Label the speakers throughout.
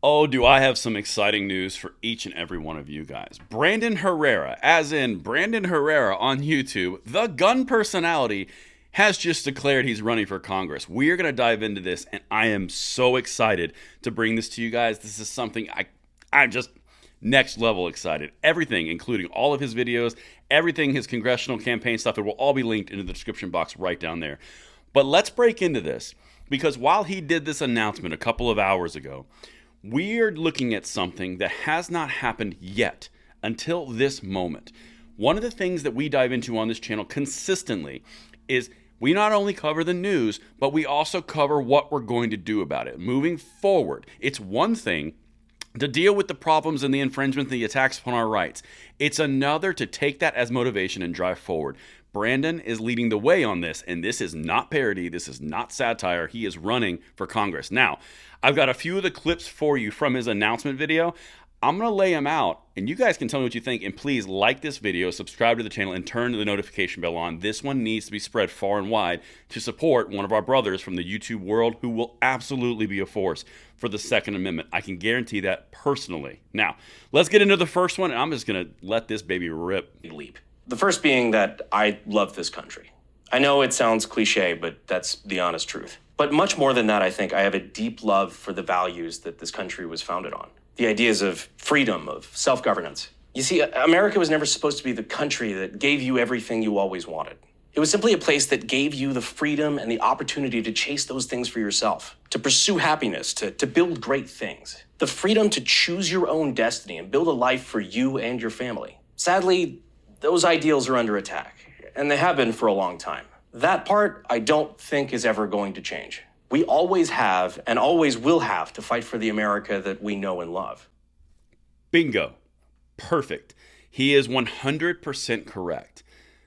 Speaker 1: Oh, do I have some exciting news for each and every one of you guys. Brandon Herrera, as in Brandon Herrera on YouTube, the gun personality, has just declared he's running for Congress. We are going to dive into this, and I am so excited to bring this to you guys. This is something I'm just next level excited. Everything, including all of his videos, everything, his congressional campaign stuff, it will all be linked in the description box right down there. But let's break into this because while he did this announcement a couple of hours ago, we're looking at something that has not happened yet until this moment. One of the things that we dive into on this channel consistently is we not only cover the news, but we also cover what we're going to do about it. Moving forward, it's one thing to deal with the problems and the infringement, the attacks upon our rights. It's another to take that as motivation and drive forward. Brandon is leading the way on this, and this is not parody. This is not satire. He is running for Congress. Now, I've got a few of the clips for you from his announcement video. I'm going to lay them out, and you guys can tell me what you think. And please like this video, subscribe to the channel, and turn the notification bell on. This one needs to be spread far and wide to support one of our brothers from the YouTube world who will absolutely be a force for the Second Amendment. I can guarantee that personally. Now, let's get into the first one, and I'm just going to let this baby rip.
Speaker 2: Leap. The first being that I love this country. I know it sounds cliche, but that's the honest truth. But much more than that, I think I have a deep love for the values that this country was founded on. The ideas of freedom, of self-governance. You see, America was never supposed to be the country that gave you everything you always wanted. It was simply a place that gave you the freedom and the opportunity to chase those things for yourself, to pursue happiness, to build great things. The freedom to choose your own destiny and build a life for you and your family. Sadly, those ideals are under attack, and they have been for a long time. That part, I don't think is ever going to change. We always have and always will have to fight for the America that we know and love.
Speaker 1: Bingo. Perfect. He is 100% correct.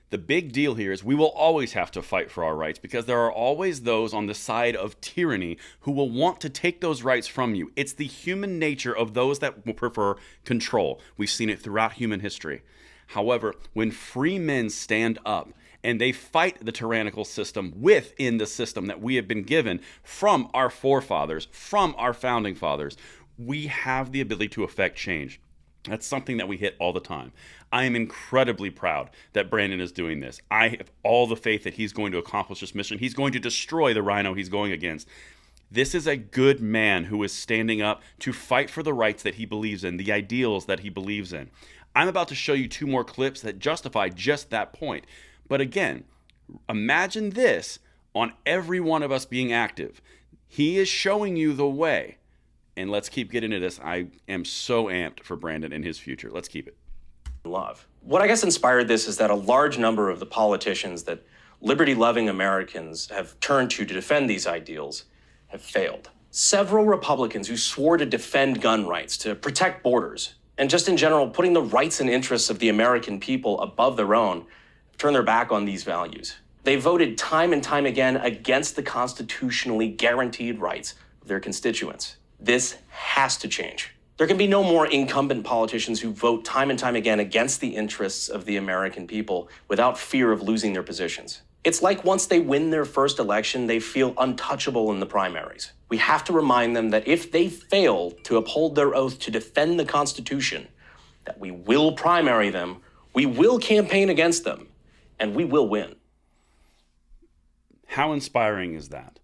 Speaker 1: The big deal here is we will always have to fight for our rights because there are always those on the side of tyranny who will want to take those rights from you. It's the human nature of those that will prefer control. We've seen it throughout human history. However, when free men stand up and they fight the tyrannical system within the system that we have been given from our forefathers, from our founding fathers, we have the ability to affect change. That's something that we hit all the time. I am incredibly proud that Brandon is doing this. I have all the faith that he's going to accomplish this mission. He's going to destroy the rhino he's going against. This is a good man who is standing up to fight for the rights that he believes in, the ideals that he believes in. I'm about to show you two more clips that justify just that point. But again, imagine this on every one of us being active. He is showing you the way. And let's keep getting into this. I am so amped for Brandon and his future. Let's keep it.
Speaker 2: Love. What I guess inspired this is that a large number of the politicians that liberty-loving Americans have turned to defend these ideals have failed. Several Republicans who swore to defend gun rights, to protect borders, and just in general, putting the rights and interests of the American people above their own, turn their back on these values. They voted time and time again against the constitutionally guaranteed rights of their constituents. This has to change. There can be no more incumbent politicians who vote time and time again against the interests of the American people without fear of losing their positions. It's like once they win their first election, they feel untouchable in the primaries. We have to remind them that if they fail to uphold their oath to defend the Constitution, that we will primary them, we will campaign against them, and we will win.
Speaker 1: How inspiring is that?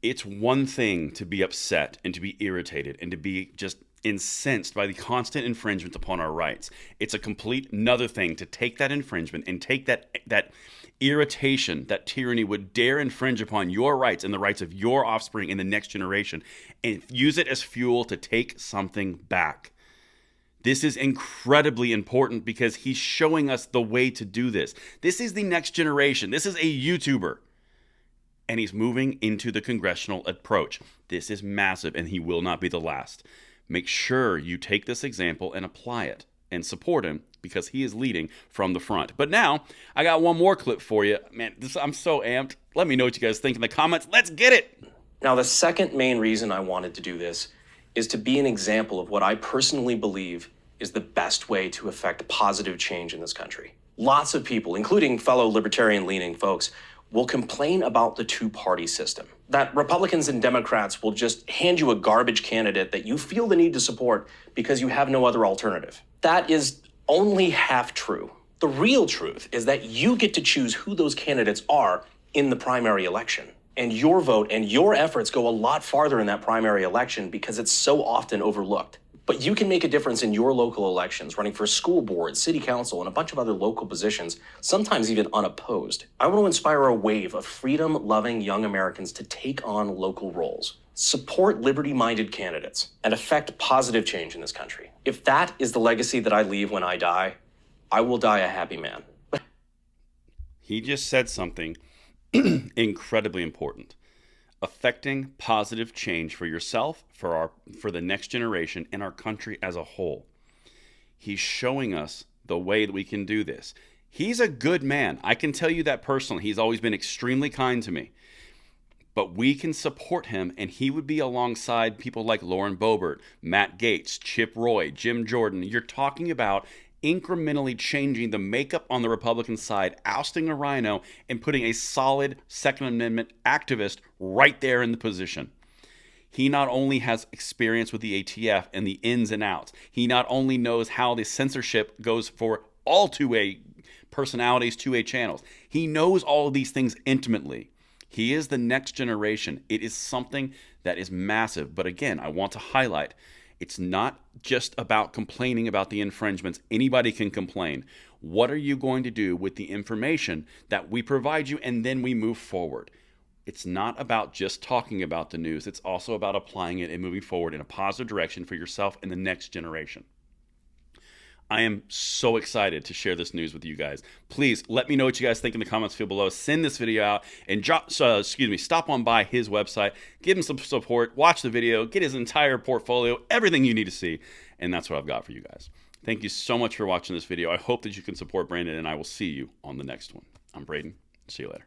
Speaker 1: It's one thing to be upset and to be irritated and to be just incensed by the constant infringement upon our rights. It's a complete another thing to take that infringement and take that irritation that tyranny would dare infringe upon your rights and the rights of your offspring in the next generation and use it as fuel to take something back. This is incredibly important because he's showing us the way to do this. This is the next generation. This is a YouTuber. And he's moving into the congressional approach. This is massive, and he will not be the last. Make sure you take this example and apply it and support him because he is leading from the front. But now, I got one more clip for you. Man, I'm so amped. Let me know what you guys think in the comments. Let's get it!
Speaker 2: Now, the second main reason I wanted to do this is to be an example of what I personally believe is the best way to affect positive change in this country. Lots of people, including fellow libertarian-leaning folks, will complain about the two-party system, that Republicans and Democrats will just hand you a garbage candidate that you feel the need to support because you have no other alternative. That is only half true. The real truth is that you get to choose who those candidates are in the primary election. And your vote and your efforts go a lot farther in that primary election because it's so often overlooked. But you can make a difference in your local elections, running for school board, city council, and a bunch of other local positions, sometimes even unopposed. I want to inspire a wave of freedom-loving young Americans to take on local roles, support liberty-minded candidates, and affect positive change in this country. If that is the legacy that I leave when I die, I will die a happy man.
Speaker 1: He just said something incredibly important. Affecting positive change for yourself, for the next generation, and our country as a whole. He's showing us the way that we can do this. He's a good man. I can tell you that personally. He's always been extremely kind to me. But we can support him, and he would be alongside people like Lauren Boebert, Matt Gaetz, Chip Roy, Jim Jordan. You're talking about incrementally changing the makeup on the Republican side, ousting a rhino, and putting a solid Second Amendment activist right there in the position. He not only has experience with the ATF and the ins and outs, he not only knows how the censorship goes for all 2A personalities, 2A channels. He knows all of these things intimately. He is the next generation. It is something that is massive. But again, I want to highlight, it's not just about complaining about the infringements. Anybody can complain. What are you going to do with the information that we provide you, and then we move forward? It's not about just talking about the news. It's also about applying it and moving forward in a positive direction for yourself and the next generation. I am so excited to share this news with you guys. Please let me know what you guys think in the comments field below. Send this video out and stop on by his website, give him some support, watch the video, get his entire portfolio, everything you need to see. And that's what I've got for you guys. Thank you so much for watching this video. I hope that you can support Brandon, and I will see you on the next one. I'm Braden. See you later.